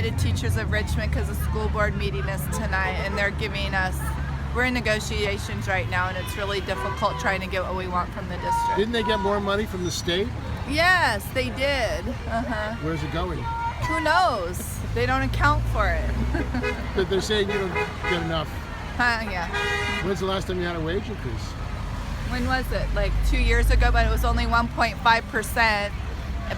United Teachers of Richmond because the school board meeting is tonight, and they're giving us, we're in negotiations right now, and it's really difficult trying to get what we want from the district. Didn't they get more money from the state? Yes, they did. Where's it going? Who knows? They don't account for it. But they're saying you don't get enough. Yeah. When's the last time you had a wage increase? When was it? Like 2 years ago, but it was only 1.5%,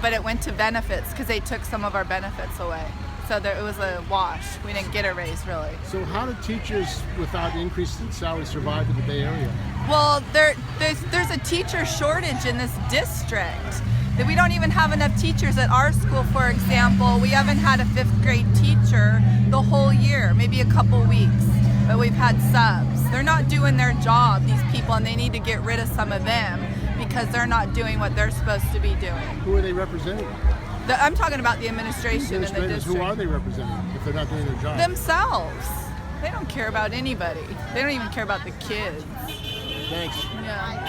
but it went to benefits because they took some of our benefits away. So it was a wash. We didn't get a raise, really. So how do teachers without increase in salary survive in the Bay Area? Well, there's a teacher shortage in this district. That we don't even have enough teachers at our school, for example. We haven't had a 5th grade teacher the whole year, maybe a couple weeks, but we've had subs. They're not doing their job, these people, and they need to get rid of some of them because they're not doing what they're supposed to be doing. Who are they representing? I'm talking about the administration in the district. Who are they representing if they're not doing their job? Themselves. They don't care about anybody. They don't even care about the kids. Thanks. Yeah.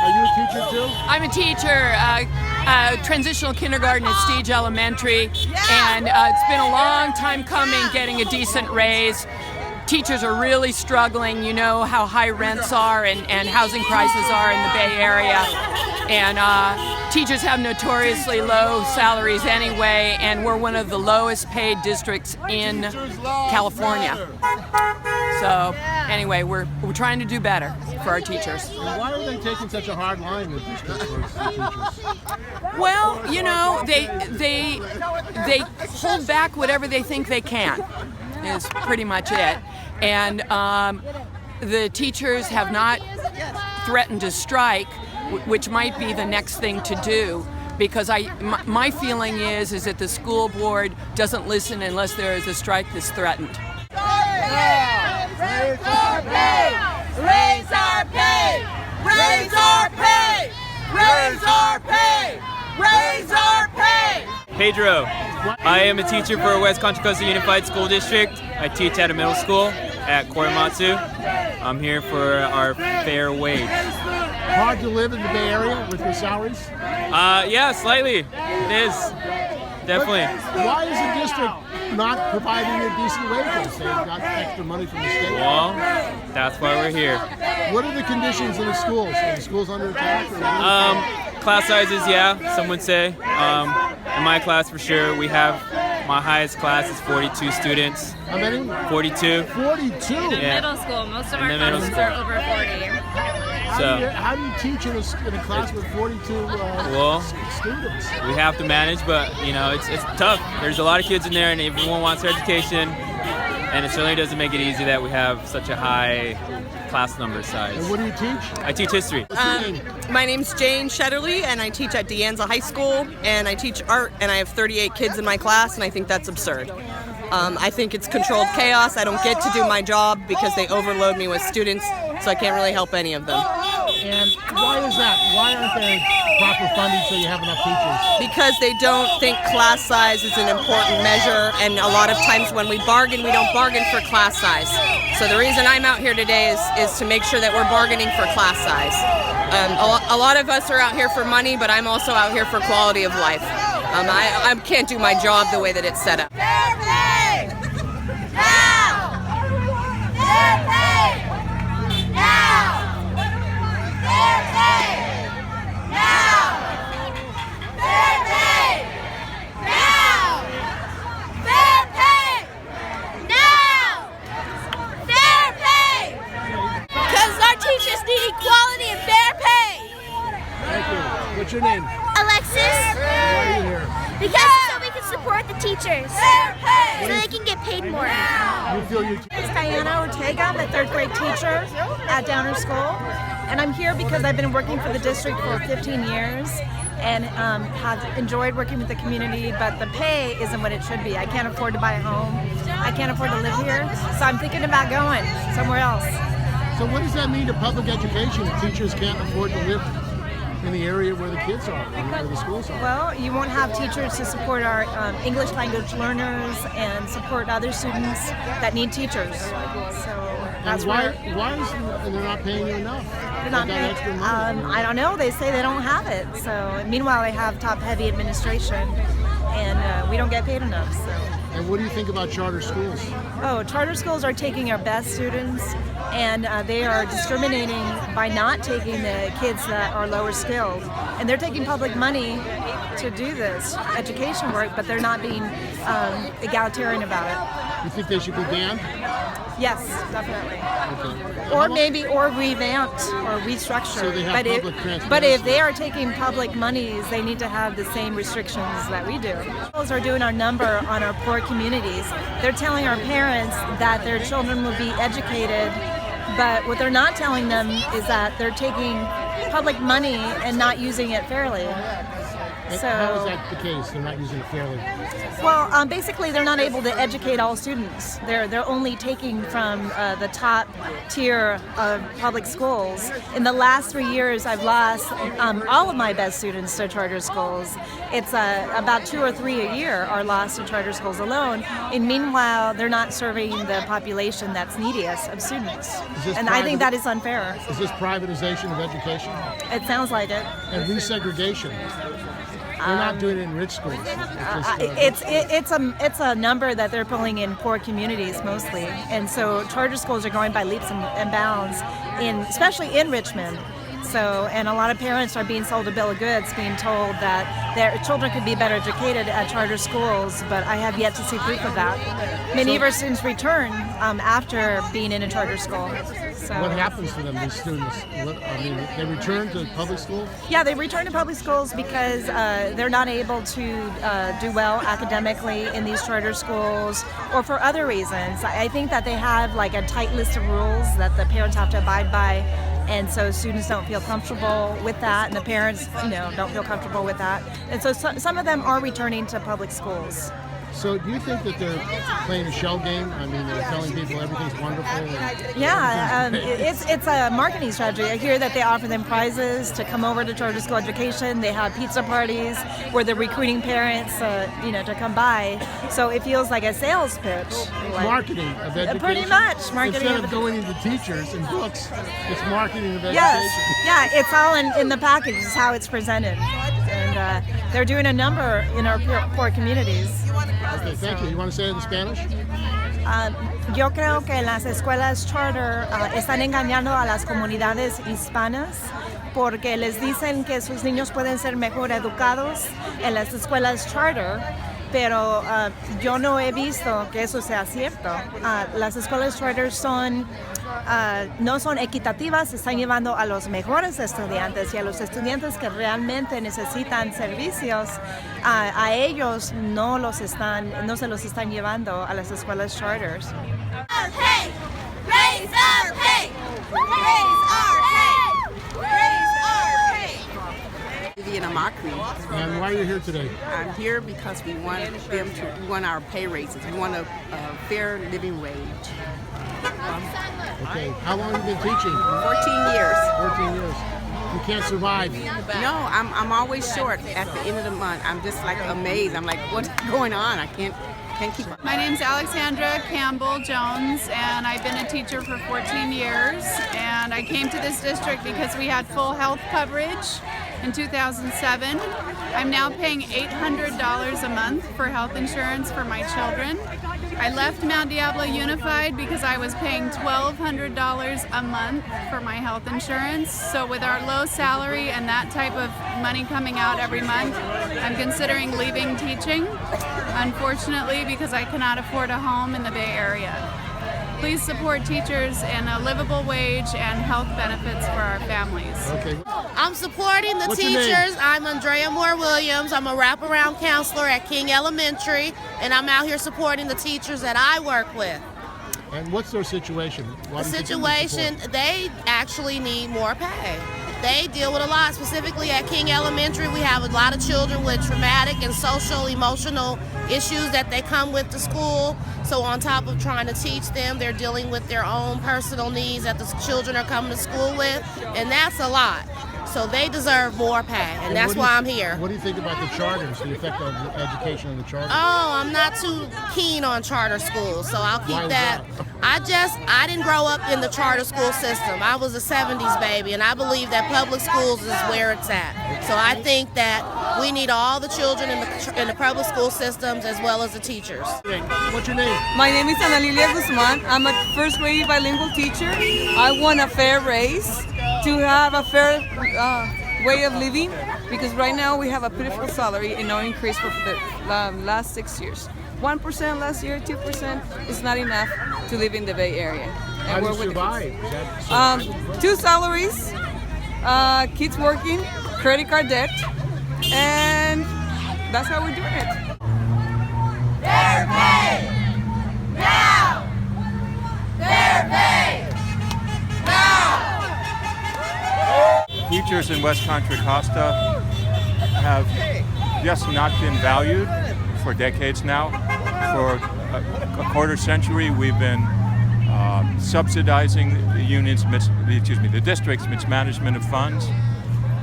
Are you a teacher too? I'm a teacher, transitional kindergarten at Stage Elementary, and it's been a long time coming getting a decent raise. Teachers are really struggling. You know how high rents are and housing prices are in the Bay Area, and teachers have notoriously low salaries anyway, and we're one of the lowest paid districts in California. So anyway, we're trying to do better for our teachers. And why are they taking such a hard line with this towards the teachers? Well, you know, they hold back whatever they think they can, is pretty much it. And the teachers have not threatened to strike, which might be the next thing to do, because my feeling is that the school board doesn't listen unless there is a strike that's threatened. Raise our pay! Raise our pay! Raise our pay! Raise our pay! Raise our pay! Pedro. I am a teacher for West Contra Costa Unified School District. I teach at a middle school at Korematsu. I'm here for our fair wage. Hard to live in the Bay Area with your salaries? Yeah, slightly. It is. Definitely. But why is the district not providing you decent wages? They've got extra money from the state. Well, that's why we're here. What are the conditions in the schools? Are the schools under attack? Class sizes, yeah, some would say. In my class, for sure, we have, my highest class is 42 students. How many? 42. 42? In middle school, most of our classes are over 40. How do you teach in a class with 42 students? We have to manage, but you know, it's tough. There's a lot of kids in there, and everyone wants their education, and it certainly doesn't make it easy that we have such a high class number size. And what do you teach? I teach history. My name's Jane Shetterly, and I teach at De Anza High School, and I teach art, and I have 38 kids in my class, and I think that's absurd. I think it's controlled chaos. I don't get to do my job because they overload me with students, so I can't really help any of them. And why is that? Why aren't there proper funding so you have enough teachers? Because they don't think class size is an important measure, and a lot of times when we bargain, we don't bargain for class size. So the reason I'm out here today is to make sure that we're bargaining for class size. A lot of us are out here for money, but I'm also out here for quality of life. I can't do my job the way that it's set up. Fair pay! Now! Fair pay! Now! Fair pay! Now! Fair pay! Now! Fair pay! Now! Fair pay! Because our teachers need equality and fair pay! Thank you. What's your name? Alexis. Why are you here? Because so we can support the teachers. So they can get paid more. You feel you My name is Diana Ortega. I'm a 3rd grade teacher at Downer School. And I'm here because I've been working for the district for 15 years and have enjoyed working with the community, but the pay isn't what it should be. I can't afford to buy a home. I can't afford to live here. So I'm thinking about going somewhere else. So what does that mean to public education if teachers can't afford to live in the area where the kids are, where the schools are? Well, you won't have teachers to support our English language learners and support other students that need teachers. So that's why is they're not paying you enough? They're not paying. Extra money. I don't know. They say they don't have it. So meanwhile, they have top-heavy administration. and we don't get paid enough. So. And what do you think about charter schools? Oh, charter schools are taking our best students, and they are discriminating by not taking the kids that are lower skilled. And they're taking public money to do this education work, but they're not being egalitarian about it. You think they should be banned? Yes, definitely. Okay. Or maybe, or revamped, or restructured. So they have public transparency. But if they are taking public monies, they need to have the same restrictions that we do. Schools are doing our number on our poor communities. They're telling our parents that their children will be educated, but what they're not telling them is that they're taking public money and not using it fairly. So, how is that the case? They're not using it fairly. Well, basically, they're not able to educate all students. They're only taking from the top tier of public schools. In the last 3 years, I've lost all of my best students to charter schools. It's about 2 or 3 a year are lost to charter schools alone. And meanwhile, they're not serving the population that's neediest of students. And I think that is unfair. Is this privatization of education? It sounds like it. And resegregation. They're not doing it in rich schools. It's a number that they're pulling in poor communities mostly, and so charter schools are going by leaps and bounds, especially in Richmond. So, and a lot of parents are being sold a bill of goods, being told that their children could be better educated at charter schools, but I have yet to see proof of that. Many of our students return after being in a charter school. So. What happens to them, these students? They return to public school? Yeah, they return to public schools because they're not able to do well academically in these charter schools, or for other reasons. I think that they have like a tight list of rules that the parents have to abide by. And so students don't feel comfortable with that, and the parents, don't feel comfortable with that. And so some of them are returning to public schools. So do you think that they're playing a shell game? I mean, they're telling people everything's wonderful. Yeah, it's a marketing strategy. I hear that they offer them prizes to come over to charter school education. They have pizza parties where they're recruiting parents, to come by. So it feels like a sales pitch. Marketing of education. Pretty much. Marketing Instead of going into teachers and books, it's marketing of education. Yes. Yeah, it's all in the package. Is how it's presented. And they're doing a number in our poor communities. Okay, thank you. You want to say it in Spanish? Yo creo que las escuelas charter están engañando a las comunidades hispanas porque les dicen que sus niños pueden ser mejor educados en las escuelas charter, pero yo no he visto que eso sea cierto. Las escuelas charter no son equitativas, están llevando a los mejores estudiantes y a los estudiantes que realmente necesitan servicios, a ellos no se los están llevando a las escuelas charters. Our pay! Raise our pay! Raise our pay! Raise our pay! Vivian Amakri. And why are you here today? I'm here because we want our pay raises. We want a fair living wage. Okay, how long have you been teaching? 14 years. 14 years. You can't survive. No, I'm always short at the end of the month. I'm just like amazed. I'm like, what's going on? I can't keep up. My name's Alexandra Campbell Jones, and I've been a teacher for 14 years. And I came to this district because we had full health coverage in 2007. I'm now paying $800 a month for health insurance for my children. I left Mount Diablo Unified because I was paying $1,200 a month for my health insurance. So with our low salary and that type of money coming out every month, I'm considering leaving teaching, unfortunately, because I cannot afford a home in the Bay Area. Please support teachers and a livable wage and health benefits for our families. Okay. I'm supporting the What's your name? teachers. I'm Andrea Moore Williams. I'm a wraparound counselor at King Elementary, and I'm out here supporting the teachers that I work with. And what's their situation? Why The do you think they need situation, support? they actually need more pay. They deal with a lot. Specifically at King Elementary, we have a lot of children with traumatic and social, emotional issues that they come with to school. So on top of trying to teach them, they're dealing with their own personal needs that the children are coming to school with, and that's a lot. So they deserve more pay, and that's why I'm here. What do you think about the charters, the effect of education on the charters? Oh, I'm not too keen on charter schools, so I'll keep that. I didn't grow up in the charter school system. I was a 70s baby, and I believe that public schools is where it's at. So I think that we need all the children in the public school systems as well as the teachers. What's your name? My name is Ana Lilia Guzman. I'm a first grade bilingual teacher. I want a fair raise to have a fair way of living, because right now we have a pitiful salary and no increase for the last 6 years. 1% last year, 2% is not enough to live in the Bay Area. How do you survive? 2 salaries, kids working, credit card debt, and that's how we're doing it. Fair pay! Now! Fair pay! Now! Teachers in West Contra Costa have just not been valued for decades now. For a quarter century, we've been subsidizing the district's mismanagement of funds.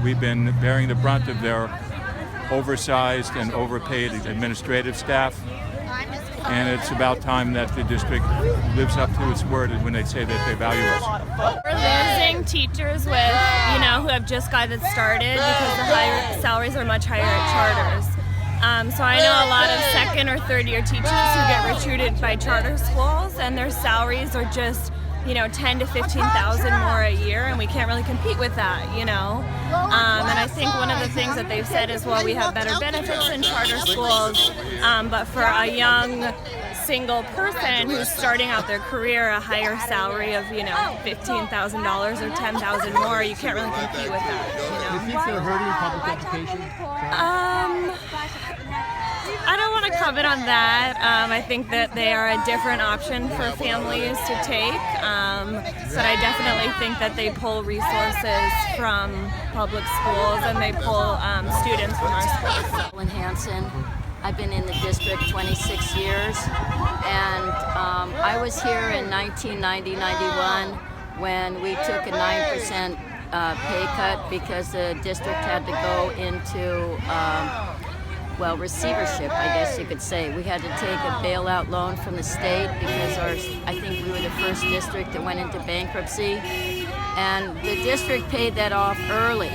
We've been bearing the brunt of their oversized and overpaid administrative staff. And it's about time that the district lives up to its word when they say that they value us. We're losing teachers with, who have just gotten started because the higher salaries are much higher at charters. So I know a lot of second or third year teachers who get recruited by charter schools, and their salaries are just, 10 to 15,000 more a year, and we can't really compete with that, And I think one of the things that they've said is, well, we have better benefits in charter schools, but for a young single person who's starting out their career, a higher salary of, $15,000 or $10,000 more, you can't really compete with that. Do you think they're hurting public education? I don't want to comment on that. I think that they are a different option for families to take, but I definitely think that they pull resources from public schools and they pull students from our schools. Ellen Hansen. I've been in the district 26 years, and I was here in 1990-91 when we took a 9% pay cut because the district had to go into receivership, I guess you could say. We had to take a bailout loan from the state because I think we were the first district that went into bankruptcy. And the district paid that off early.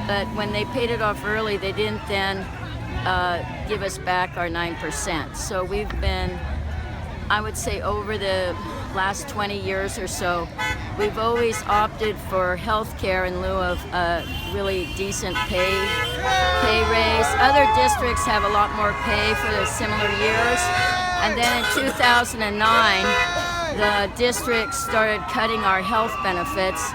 But when they paid it off early, they didn't then give us back our 9%. So we've been, I would say, over the last 20 years or so, we've always opted for health care in lieu of a really decent pay raise. Other districts have a lot more pay for the similar years. And then in 2009, the district started cutting our health benefits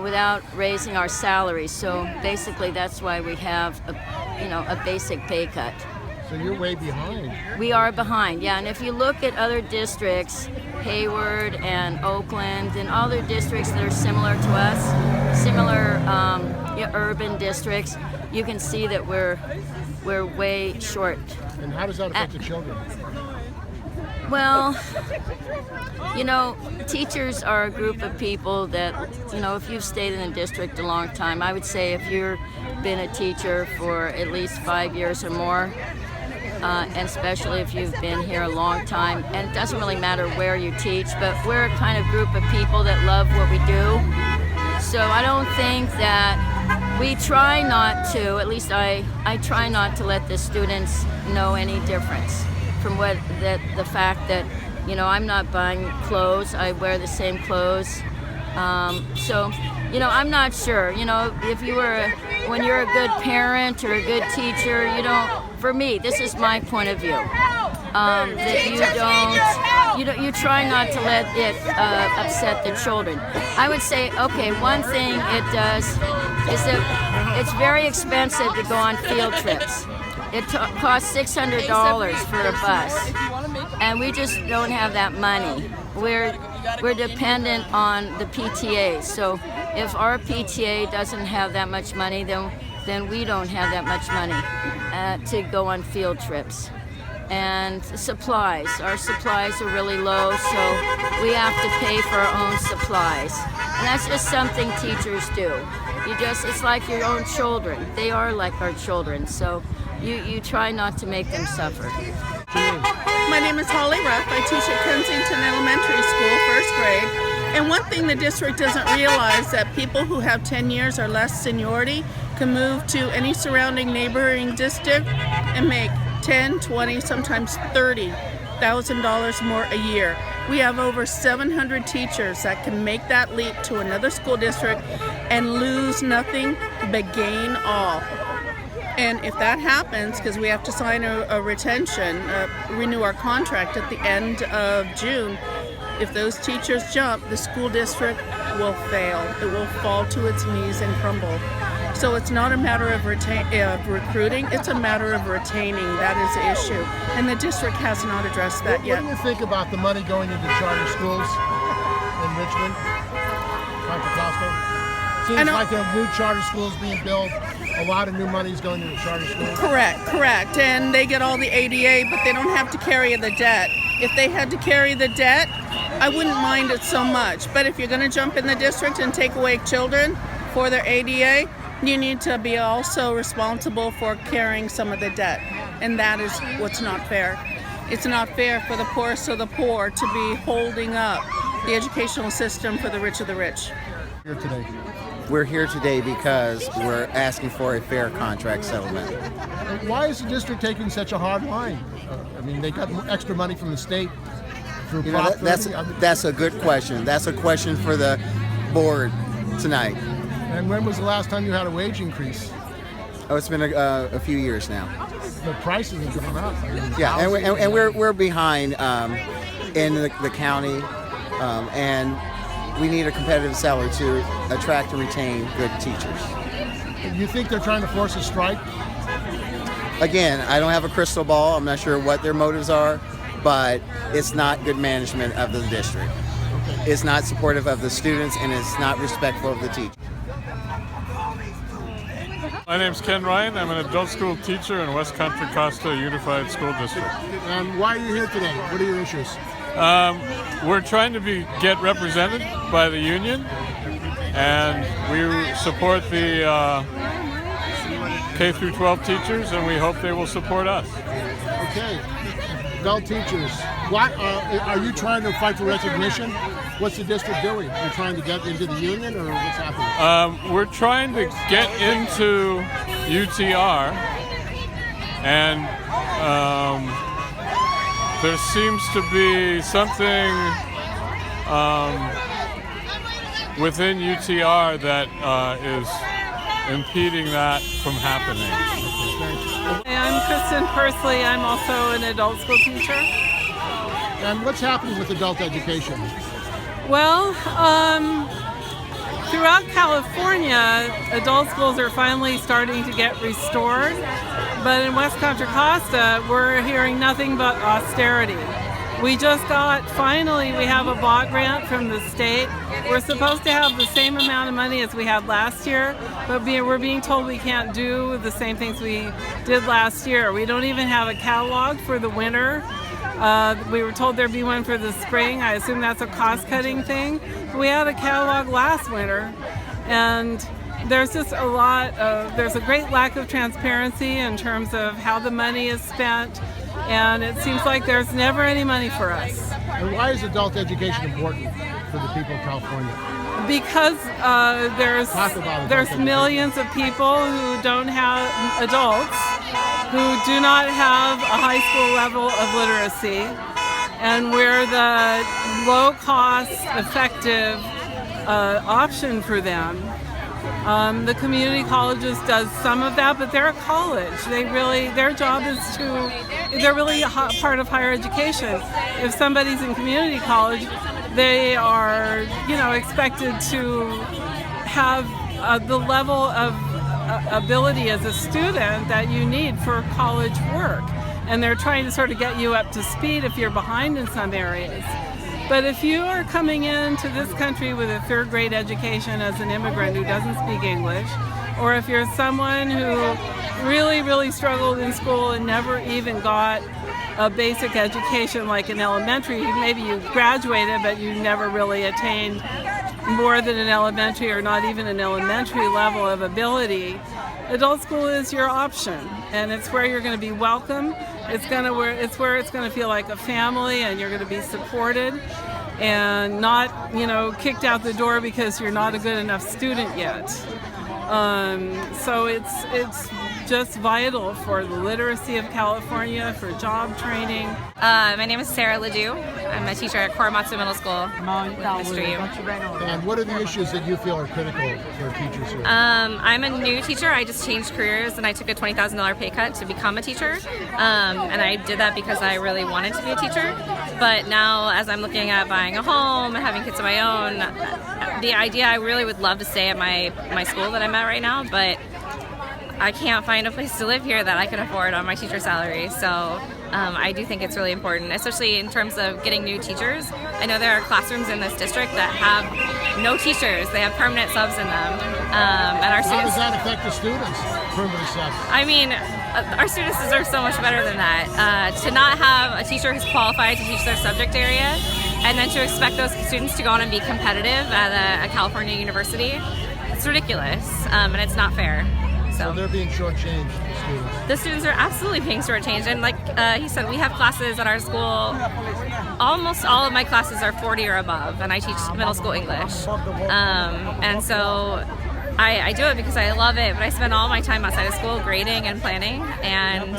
without raising our salaries. So basically that's why we have a basic pay cut. So you're way behind. We are behind, yeah. And if you look at other districts, Hayward and Oakland and other districts that are similar to us, similar urban districts, you can see that we're way short. And how does that affect the children? Well, teachers are a group of people that, if you've stayed in the district a long time, I would say if you've been a teacher for at least 5 years or more, and especially if you've been here a long time, and it doesn't really matter where you teach, but we're a kind of group of people that love what we do. So I don't think that we try not to, at least I try not to let the students know any difference from the fact that, I'm not buying clothes, I wear the same clothes. So, I'm not sure, if when you're a good parent or a good teacher, for me, this is my point of view, that you try not to let it upset the children. I would say, okay, one thing it does is that it's very expensive to go on field trips. It costs $600 for a bus, and we just don't have that money. We're dependent on the PTA, so if our PTA doesn't have that much money, then we don't have that much money to go on field trips. And supplies, our supplies are really low, so we have to pay for our own supplies. And that's just something teachers do. It's like your own children. They are like our children, so you try not to make them suffer. My name is Holly Ruff. I teach at Kensington Elementary School, first grade. And one thing the district doesn't realize that people who have 10 years or less seniority can move to any surrounding neighboring district and make $10, $20, sometimes $30,000 more a year. We have over 700 teachers that can make that leap to another school district and lose nothing but gain all. And if that happens, because we have to sign a retention, renew our contract at the end of June, if those teachers jump, the school district will fail. It will fall to its knees and crumble. So it's not a matter of recruiting, it's a matter of retaining. That is the issue. And the district has not addressed that yet. What do you think about the money going into charter schools in Richmond? Contra Costa? Seems like there are new charter schools being built. A lot of new money is going into charter schools. Correct. And they get all the ADA, but they don't have to carry the debt. If they had to carry the debt, I wouldn't mind it so much. But if you're going to jump in the district and take away children for their ADA, you need to be also responsible for carrying some of the debt. And that is what's not fair. It's not fair for the poorest of the poor to be holding up the educational system for the rich of the rich. Here today. We're here today because we're asking for a fair contract settlement. Why is the district taking such a hard line? I mean, they got extra money from the state through Prop 30. That's a good question. That's a question for the board tonight. And when was the last time you had a wage increase? Oh, it's been a few years now. The prices have gone up. Yeah, and we're behind in the county, and we need a competitive salary to attract and retain good teachers. You think they're trying to force a strike? Again, I don't have a crystal ball. I'm not sure what their motives are, but it's not good management of the district. It's not supportive of the students, and it's not respectful of the teachers. My name's Ken Ryan. I'm an adult school teacher in West Contra Costa Unified School District. And why are you here today? What are your issues? We're trying to get represented by the union, and we support the K through 12 teachers, and we hope they will support us. Okay, adult teachers. What are you trying to fight for recognition? What's the district doing? You're trying to get into the union, or what's happening? We're trying to get into UTR, and there seems to be something within UTR that is impeding that from happening. I'm Kristen Persley. I'm also an adult school teacher. And what's happening with adult education? Well, throughout California, adult schools are finally starting to get restored. But in West Contra Costa, we're hearing nothing but austerity. We just finally we have a block grant from the state. We're supposed to have the same amount of money as we had last year, but we're being told we can't do the same things we did last year. We don't even have a catalog for the winter. We were told there'd be one for the spring. I assume that's a cost-cutting thing. We had a catalog last winter, and there's just there's a great lack of transparency in terms of how the money is spent, and it seems like there's never any money for us. And why is adult education important for the people of California? Because there's millions of people who don't have adults, who do not have a high school level of literacy, and we're the low-cost, effective option for them. The community colleges does some of that, but they're a college. Their job is they're really part of higher education. If somebody's in community college, they are, expected to have the level of ability as a student that you need for college work. And they're trying to sort of get you up to speed if you're behind in some areas. But if you are coming into this country with a third grade education as an immigrant who doesn't speak English, or if you're someone who really, really struggled in school and never even got a basic education like in elementary, maybe you graduated but you never really attained more than an elementary or not even an elementary level of ability, adult school is your option, and it's where you're going to be welcome. It's where it's going to feel like a family, and you're going to be supported and not, kicked out the door because you're not a good enough student yet. So it's just vital for the literacy of California, for job training. My name is Sarah Ledoux. I'm a teacher at Korematsu Middle School with Mr. Yu. And what are the issues that you feel are critical for teachers here? I'm a new teacher. I just changed careers and I took a $20,000 pay cut to become a teacher. And I did that because I really wanted to be a teacher. But now, as I'm looking at buying a home and having kids of my own, the idea, I really would love to stay at my school that I'm at right now, but I can't find a place to live here that I can afford on my teacher salary. So I do think it's really important, especially in terms of getting new teachers. I know there are classrooms in this district that have no teachers. They have permanent subs in them. And our students, how does that affect the students, permanent subs? I mean, our students deserve so much better than that. To not have a teacher who's qualified to teach their subject area, and then to expect those students to go on and be competitive at a California university, it's ridiculous, and it's not fair. So they're being shortchanged, the students. The students are absolutely being shortchanged, and like he said, we have classes at our school. Almost all of my classes are 40 or above, and I teach middle school English. And so I do it because I love it, but I spend all my time outside of school grading and planning, and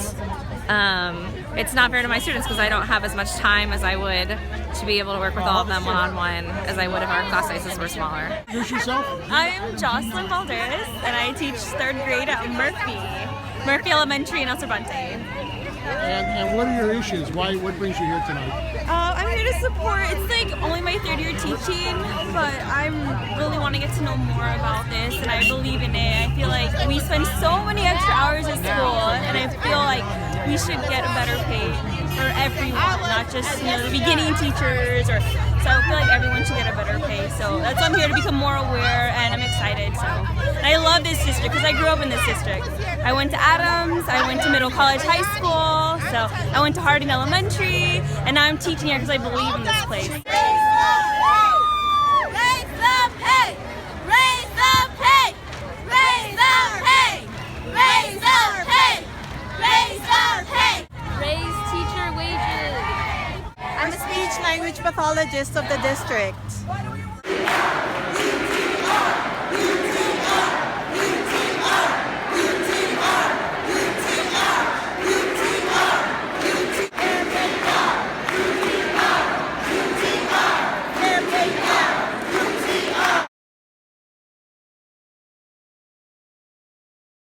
it's not fair to my students because I don't have as much time as I would to be able to work with all of them one-on-one as I would if our class sizes were smaller. Introduce yourself. I'm Jocelyn Valderas, and I teach 3rd grade at Murphy Elementary in El Cervante. And what are your issues? What brings you here tonight? I'm here to support. It's like only my 3rd year teaching, but I really want to get to know more about this, and I believe in it. I feel like we spend so many extra hours at school, and I feel like we should get a better pay for everyone, not just the beginning teachers. So I feel like everyone should get a better pay. So that's why I'm here, to become more aware, and I'm excited. And I love this district because I grew up in this district. I went to Adams, I went to Middle College High School, so I went to Harding Elementary, and now I'm teaching here because I believe in this place. Raise the pay! Raise the pay! Raise the pay! Raise the pay! Raise the pay! Raise teacher wages. I'm a speech language pathologist of the district.